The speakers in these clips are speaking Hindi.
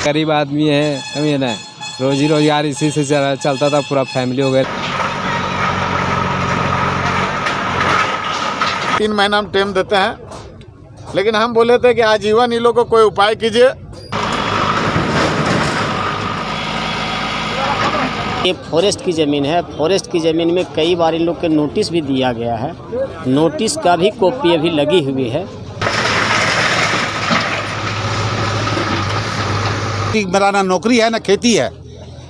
गरीब आदमी है, समझे ना, रोजी रोजगार इसी से चलता था, पूरा फैमिली वगैरह। 3 महीना हम टाइम देते हैं, लेकिन हम बोले थे कि आजीवन इन लोगों को कोई उपाय कीजिए। ये फॉरेस्ट की ज़मीन है। फॉरेस्ट की ज़मीन में कई बार इन लोग के नोटिस भी दिया गया है। नोटिस का भी कॉपी अभी लगी हुई है। मेरा ना नौकरी है ना खेती है,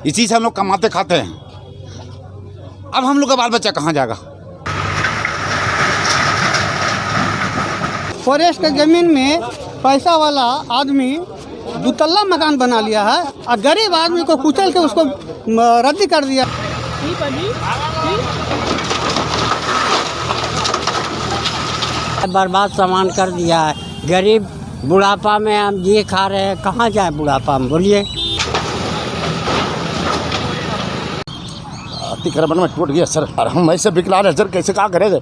इसी से हम लोग कमाते खाते हैं। अब हम लोग का बाल बच्चा कहाँ जाएगा? फॉरेस्ट के ज़मीन में पैसा वाला आदमी 2 तल्ला मकान बना लिया है और गरीब आदमी को कुचल के उसको रद्दी कर दिया। बर्बाद सामान कर दिया है। गरीब बुढ़ापा में हम ये खा रहे हैं, कहाँ जाए बुढ़ापा में, बोलिए। अतिक्रमण में टूट गया सर, और हम ऐसे विकलांग हैं सर, कैसे क्या करेंगे?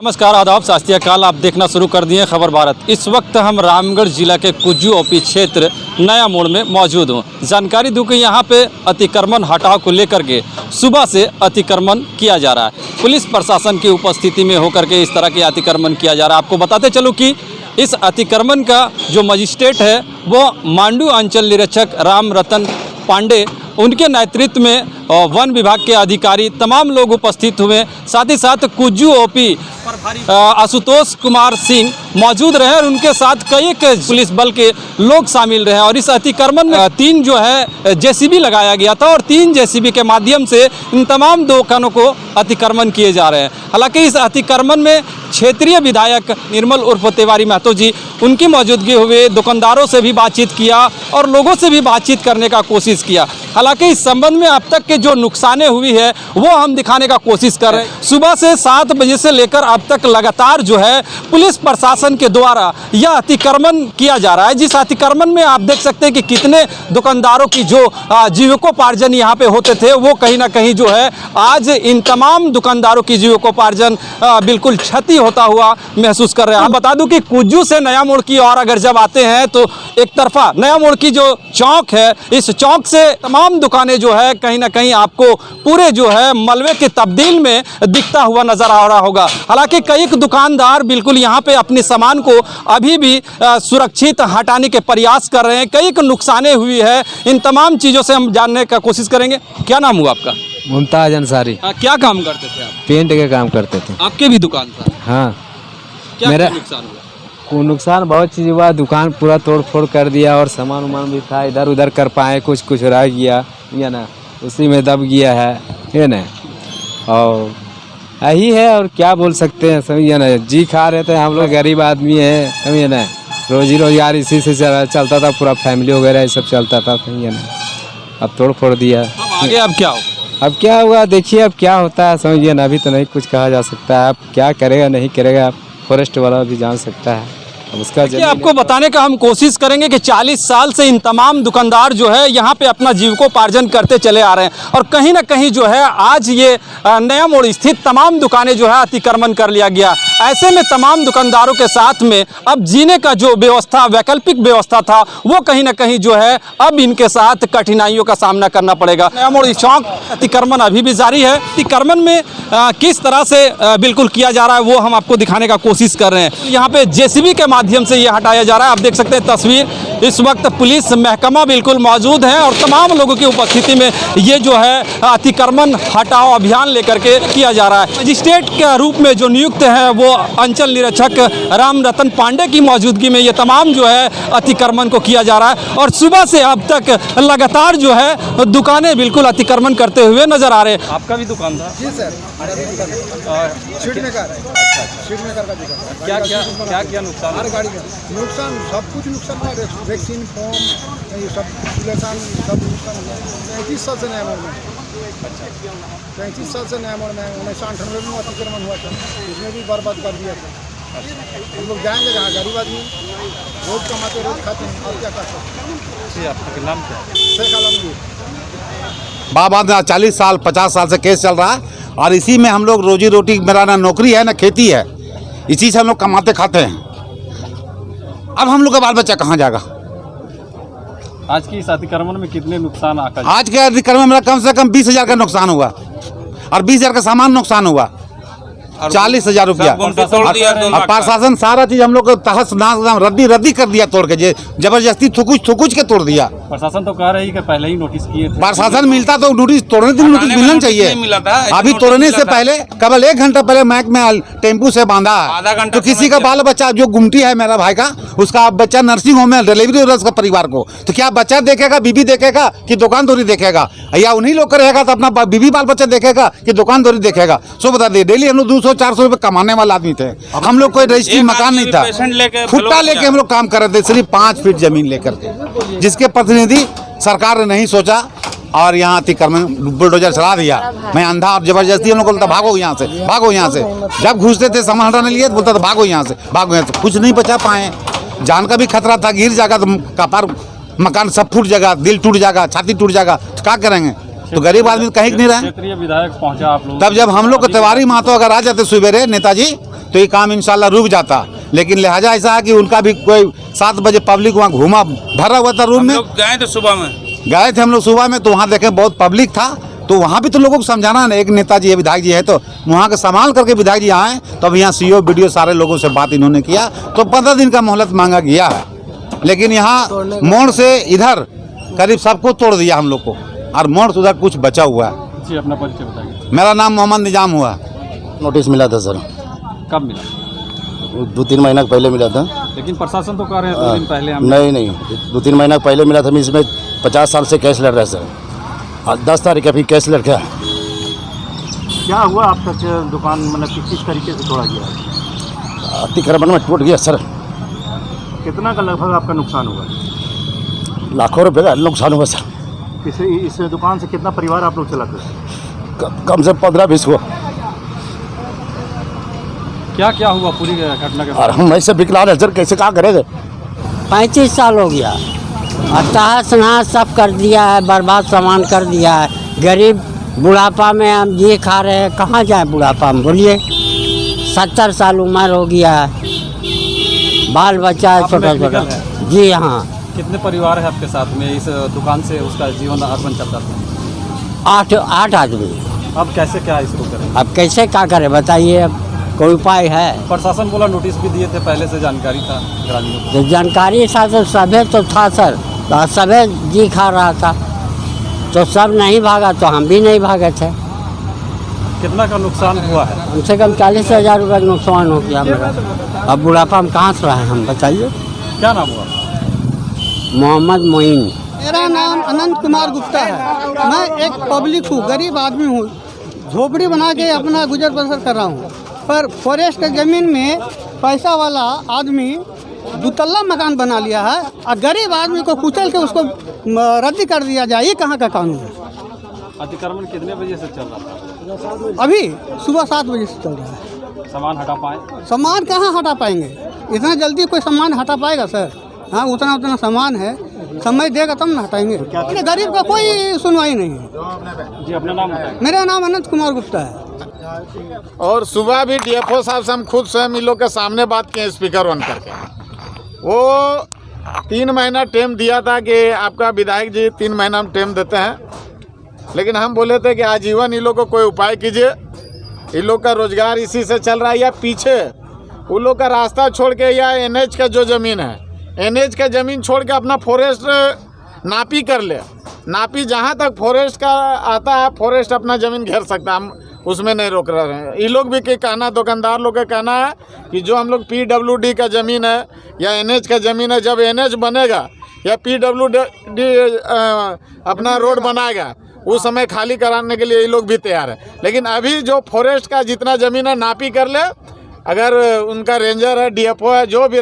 नमस्कार, आदाब, सत श्री अकाल। आप देखना शुरू कर दिए खबर भारत। इस वक्त हम रामगढ़ जिला के कुज्जू ओपी क्षेत्र नया मोड़ में मौजूद हूँ। जानकारी दूँ कि यहाँ पे अतिक्रमण हटाव को लेकर के सुबह से अतिक्रमण किया जा रहा है। पुलिस प्रशासन की उपस्थिति में होकर के इस तरह के अतिक्रमण किया जा रहा है। आपको बताते चलूँ कि इस अतिक्रमण का जो मजिस्ट्रेट है वो मांडू अंचल निरीक्षक राम रतन पांडे, उनके नेतृत्व में वन विभाग के अधिकारी तमाम लोग उपस्थित हुए। साथ ही साथ कुज्जू ओपी आशुतोष कुमार सिंह मौजूद रहे और उनके साथ कई पुलिस बल के लोग शामिल रहे। और इस अतिक्रमण में 3 जो है जेसीबी लगाया गया था और 3 जेसीबी के माध्यम से इन तमाम दुकानों को अतिक्रमण किए जा रहे हैं। हालांकि इस अतिक्रमण में क्षेत्रीय विधायक निर्मल उर्फ तिवारी महतो जी, उनकी मौजूदगी हुए, दुकानदारों से भी बातचीत किया और लोगों से भी बातचीत करने का कोशिश किया। हालांकि इस संबंध में अब तक के जो नुकसानें हुई है वो हम दिखाने का कोशिश कर रहे हैं। सुबह से 7 बजे से लेकर अब तक लगातार जो है पुलिस प्रशासन के द्वारा यह अतिक्रमण किया जा रहा है। जिस अतिक्रमण में आप देख सकते हैं कि कितने दुकानदारों की जो जीविकोपार्जन यहाँ पे होते थे वो कहीं ना कहीं जो है आज इन तमाम दुकानदारों की जीविकोपार्जन बिल्कुल क्षति होता हुआ महसूस कर रहे हैं। बता दूं कि कुज्जू से नया मोड़ की और अगर जब आते हैं तो एक तरफा नया मोड़ की जो चौक है, इस चौक से तमाम दुकानें जो है कहीं ना कहीं आपको पूरे जो है मलबे के तब्दील में दिखता हुआ नजर आ रहा होगा। हालांकि कई दुकानदार बिल्कुल यहाँ पे अपने सामान को अभी भी सुरक्षित हटाने के प्रयास कर रहे हैं। कई नुकसानें हुई है। इन तमाम चीज़ों से हम जानने का कोशिश करेंगे। क्या नाम हुआ आपका? मुमताज अंसारी। क्या काम करते थे आप? पेंट के काम करते थे। आपके भी दुकान था? हाँ। क्या मेरा नुकसान हुआ? नुकसान बहुत चीज़ हुआ। दुकान पूरा तोड़ फोड़ कर दिया और सामान उमान भी था, इधर उधर कर पाए, कुछ रह गया या ना, उसी में दब गया है ना। और यही है, और क्या बोल सकते हैं, समझिए ना। जी खा रहे थे, हम लोग गरीब आदमी हैं, समझिए ना, रोजी रोजगार इसी से चलता था, पूरा फैमिली वगैरह ये सब चलता था, समझिए ना। अब तोड़ फोड़ दिया। आगे अब क्या हो? अब क्या होगा देखिए, अब क्या होता है, समझिए ना। अभी तो नहीं कुछ कहा जा सकता है। अब क्या करेगा नहीं करेगा, फॉरेस्ट वाला भी जान सकता है। अब उसका आपको बताने का हम कोशिश करेंगे कि 40 साल से इन तमाम दुकानदार जो है यहाँ पे अपना जीविकोपार्जन करते चले आ रहे हैं और कहीं ना कहीं जो है आज ये नया मोड़ स्थित तमाम दुकानें जो है अतिक्रमण कर लिया गया। ऐसे में तमाम दुकानदारों के साथ में अब जीने का जो व्यवस्था, वैकल्पिक व्यवस्था था, वो कहीं ना कहीं जो है अब इनके साथ कठिनाइयों का सामना करना पड़ेगा। नया मोड़ चौक अतिक्रमण अभी भी जारी है। अतिक्रमण में किस तरह से बिल्कुल किया जा रहा है वो हम आपको दिखाने का कोशिश कर रहे हैं। यहाँ पे जेसीबी के माध्यम से ये हटाया जा रहा है। आप देख सकते हैं तस्वीर, इस वक्त पुलिस महकमा बिल्कुल मौजूद है और तमाम लोगों की उपस्थिति में ये जो है अतिक्रमण हटाओ अभियान लेकर के किया जा रहा है। मजिस्ट्रेट के रूप में जो नियुक्त है वो अंचल निरीक्षक राम रतन पांडे की मौजूदगी में ये तमाम जो है अतिक्रमण को किया जा रहा है और सुबह से अब तक लगातार जो है दुकानें बिल्कुल अतिक्रमण करते हुए नजर आ रहे हैं। आपका भी दुकान था? जी सर, शीट मेकर का दुकान। क्या नुकसान? हर गाड़ी का नुकसान, सब कुछ नुकसान हुआ। वैक्सीन फॉर्म ये सब सब नुकसान हुआ। 35 साल से नया मोड़ में, 35 साल से नया मोड़ में 1998 में अतिक्रमण हुआ था, उसमें भी बर्बाद कर दिया था। हम लोग जाएंगे जहाँ, गरीब आदमी रोज कमाते रोज खाते हैं, और क्या कर सकते हैं। आपका नाम क्या? शेख आलमगीर। बाबा 40 साल 50 साल से केस चल रहा है और इसी में हम लोग रोजी रोटी, मेरा ना नौकरी है ना खेती है, इसी से हम लोग कमाते खाते हैं। अब हम लोग का बाल बच्चा कहाँ जाएगा? आज की इस अतिक्रमण में कितने नुकसान आका? आज के अतिक्रमण में मेरा कम से कम 20,000 का नुकसान हुआ और 20,000 का सामान नुकसान हुआ, 40,000 रुपया। और प्रशासन सारा चीज हम लोग को तहस नहस रद्दी कर दिया, तोड़ के जबरदस्ती थुकुच के तोड़ दिया। प्रशासन तो कह रही है कि पहले ही नोटिस किए थे। प्रशासन मिलता तो नोटिस तोड़ने के लिए नोटिस मिलना चाहिए। अभी तोड़ने से पहले केवल 1 घंटा पहले मैक में टेम्पू से बांधा है, तो किसी का बाल बच्चा जो गुमटी है मेरा भाई का, उसका बच्चा नर्सिंग होम में डिलीवरी हो रहा है उसका परिवार को, तो क्या बच्चा देखेगा, बीबी देखेगा कि दुकानदारी देखेगा? या उन्हीं लोग का रहेगा तो अपना बीबी बाल बच्चा देखेगा कि दुकानदारी देखेगा? सो बता दे, डेली हम लोग 200-400 रुपये कमाने वाला आदमी थे। हम लोग कोई रजिस्ट्री मकान नहीं था, फुट्टा लेके हम लोग काम कर रहे थे, सिर्फ 5 फीट जमीन लेकर के, जिसके प्रतिनिधि सरकार ने नहीं सोचा और यहाँ अतिक्रमण बुलडोजर चला दिया। मैं अंधा और जबरदस्ती हम लोग बोलता भागो यहाँ से, भागो यहाँ से। जब घुसते थे सामान हटाने लिए तो बोलता था भागो यहाँ से, भागो यहाँ से। कुछ नहीं बचा पाए, जान का भी खतरा था, गिर जाएगा तो कपार मकान सब फूट जाएगा, दिल टूट जाएगा, छाती टूट जाएगा, तो क्या करेंगे? तो गरीब आदमी कहीं नहीं रहे। क्षेत्रीय विधायक पहुंचा आप लोग, तब जब हम लोग को तिवारी महतो अगर आ जाते सुबेरे नेताजी, तो ये काम इंशाल्लाह रुक जाता। लेकिन लिहाजा ऐसा है कि उनका भी कोई 7 बजे पब्लिक वहाँ घूमा भरा हुआ था रूम में। गए थे सुबह में, गए थे हम लोग सुबह में, तो वहाँ देखे बहुत पब्लिक था, तो वहाँ भी तो लोगों को समझाना है। एक नेताजी है, विधायक जी है, तो वहाँ के संभाल करके विधायक जी आए, तो अब यहाँ CO BDO सारे लोगों से बात इन्होंने किया, तो 15 दिन का मोहलत मांगा गया है। लेकिन यहाँ मोड़ से इधर करीब सबको तोड़ दिया हम लोग को, और मोड़ से उधर कुछ बचा हुआ है। जी अपना परिचय बताइए। मेरा नाम मोहम्मद निजाम हुआ। नोटिस मिला था सर, कब मिला? 2-3 महीना पहले मिला था। लेकिन प्रशासन तो कह रहे हैं 2 दिन पहले हम नहीं 2-3 महीना पहले मिला था। इसमें 50 साल से केस लड़ रहा है सर, और 10 तारीख अभी केस लड़का है। क्या हुआ आपका दुकान, मतलब किस तरीके से तोड़ा गया? अतिक्रमण में टूट गया सर। कितना का लगभग आपका नुकसान हुआ? लाखों रुपए का नुकसान हुआ सर। इस दुकान से कितना परिवार आप लोग चलाते हैं? कम से 15-20 हुआ। क्या हुआ पूरी घटना के और बाद? हम ऐसे विकलांग है सर, कैसे क्या करेंगे? 35 साल हो गया और तहस नहस सब कर दिया है, बर्बाद सामान कर दिया है। गरीब बुढ़ापा में हम ये खा रहे हैं, कहाँ जाए बुढ़ापा में बोलिए? 70 साल उम्र हो गया है, बाल बच्चा है छोटा। जी हाँ। कितने परिवार है आपके साथ में? इस दुकान से उसका जीवन अर्पण चलता था। 8 आदमी। अब कैसे क्या इसको करें? अब कैसे क्या करें बताइए? अब कोई उपाय है? प्रशासन बोला नोटिस भी दिए थे, पहले से जानकारी था ग्रामीणों को। तो जानकारी था तो सभी तो था सर, तो सभी जी खा रहा था, तो सब नहीं भागा तो हम भी नहीं भागे थे। कितना का नुकसान हुआ है? कम से कम 40,000 रुपये का नुकसान हो गया मेरा। अब बुढ़ापा में कहाँ से रहे हम बताइए? क्या नाम हुआ? मोहम्मद मोइन। मेरा नाम अनंत कुमार गुप्ता है। मैं एक पब्लिक हूँ, गरीब आदमी हूँ, झोपड़ी बना के अपना गुजर बसर कर रहा हूँ। पर फॉरेस्ट के ज़मीन में पैसा वाला आदमी 2 तल्ला मकान बना लिया है, और गरीब आदमी को कुचल के उसको रद्दी कर दिया जाए, ये कहाँ का कानून है? अतिक्रमण कितने बजे से चल रहा था? अभी सुबह 7 बजे से चल रहा है। सामान हटा पाए? सामान कहाँ हटा पाएंगे? इतना जल्दी कोई सामान हटा पाएगा सर? हाँ, उतना सामान है, समय देगा तब ना हटाएंगे। गरीब का कोई सुनवाई नहीं है। जी अपना नाम बताइए। मेरा नाम अनंत कुमार गुप्ता है। और सुबह भी DFO साहब से हम खुद स्वयं इन लोग के सामने बात किए स्पीकर ऑन करके। वो 3 महीना टाइम दिया था कि आपका विधायक जी 3 महीना हम टाइम देते हैं, लेकिन हम बोले थे कि आजीवन इन लोग को कोई उपाय कीजिए। इन लोग का रोजगार इसी से चल रहा है, या पीछे उन लोग का रास्ता छोड़ के, या NH का जो ज़मीन है, NH का ज़मीन छोड़ के अपना फॉरेस्ट नापी कर ले। नापी जहाँ तक फॉरेस्ट का आता है, फॉरेस्ट अपना ज़मीन घेर सकता है, हम उसमें नहीं रोक रहे हैं। ये लोग भी के कहना, दुकानदार लोग का कहना है कि जो हम लोग PWD का ज़मीन है या NH का ज़मीन है, जब NH बनेगा या PWD अपना रोड बनाएगा, उस समय खाली कराने के लिए ये लोग भी तैयार है। लेकिन अभी जो फॉरेस्ट का जितना ज़मीन है नापी कर ले, अगर उनका रेंजर है, DFO है, जो भी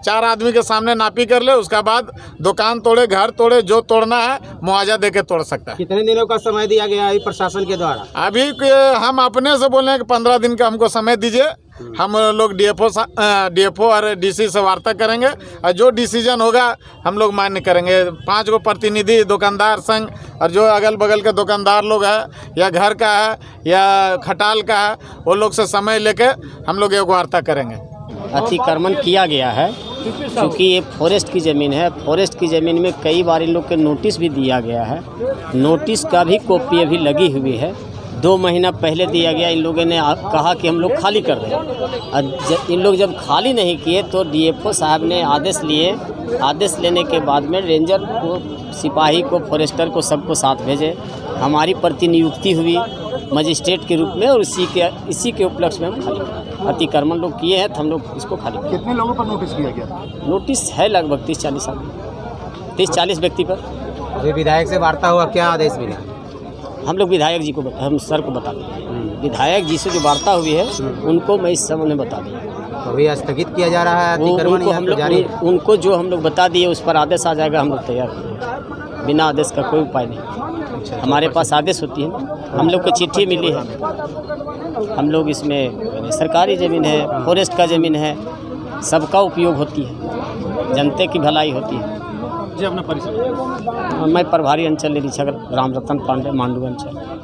4 आदमी के सामने नापी कर ले, उसका बाद दुकान तोड़े, घर तोड़े, जो तोड़ना है मुआवजा दे के तोड़ सकता है। कितने दिनों का समय दिया गया है प्रशासन के द्वारा? अभी हम अपने से बोले हैं कि 15 दिन का हमको समय दीजिए। हम लोग DFO और DC से वार्ता करेंगे, और जो डिसीजन होगा हम लोग मान्य करेंगे। 5 गो प्रतिनिधि दुकानदार संघ और जो अगल बगल के दुकानदार लोग हैं, या घर का है या खटाल का है, वो लोग से समय लेके हम लोग एक वार्ता करेंगे। अतिक्रमण किया गया है, क्योंकि ये फॉरेस्ट की ज़मीन है। फॉरेस्ट की ज़मीन में कई बार इन लोग के नोटिस भी दिया गया है। नोटिस का भी कॉपी अभी लगी हुई है। 2 महीना पहले दिया गया। इन लोगों ने कहा कि हम लोग खाली कर रहे हैं। इन लोग जब खाली नहीं किए तो डीएफओ साहब ने आदेश लिए। आदेश लेने के बाद में रेंजर को, सिपाही को, फॉरेस्टर को, सबको साथ भेजे। हमारी प्रतिनियुक्ति हुई मजिस्ट्रेट के रूप में, और इसी के उपलक्ष्य में हम खाली किए। अतिक्रमण लोग किए हैं तो हम लोग इसको खाली किए। कितने लोगों पर नोटिस किया गया? नोटिस है लगभग 30-40 आदमी, 30-40 व्यक्ति पर। अभी विधायक से वार्ता हुआ, क्या आदेश मिला? हम लोग विधायक जी को हम सर को बता दें। विधायक जी से जो वार्ता हुई है उनको मैं इस समय बता दिया। अभी स्थगित किया जा रहा है अतिक्रमण, उनको हम लोग उनको जो हम लोग बता दिए उस पर आदेश आ जाएगा। हम लोग तैयार हैं। बिना आदेश का कोई उपाय नहीं। हमारे पास आदेश होती है। हम लोग को चिट्ठी मिली है। हम लोग इसमें सरकारी ज़मीन है, फॉरेस्ट का ज़मीन है, सबका उपयोग होती है, जनता की भलाई होती है। जी, अपना परिचय। मैं प्रभारी अंचल निरीक्षक राम रतन पांडे, मांडू अंचल।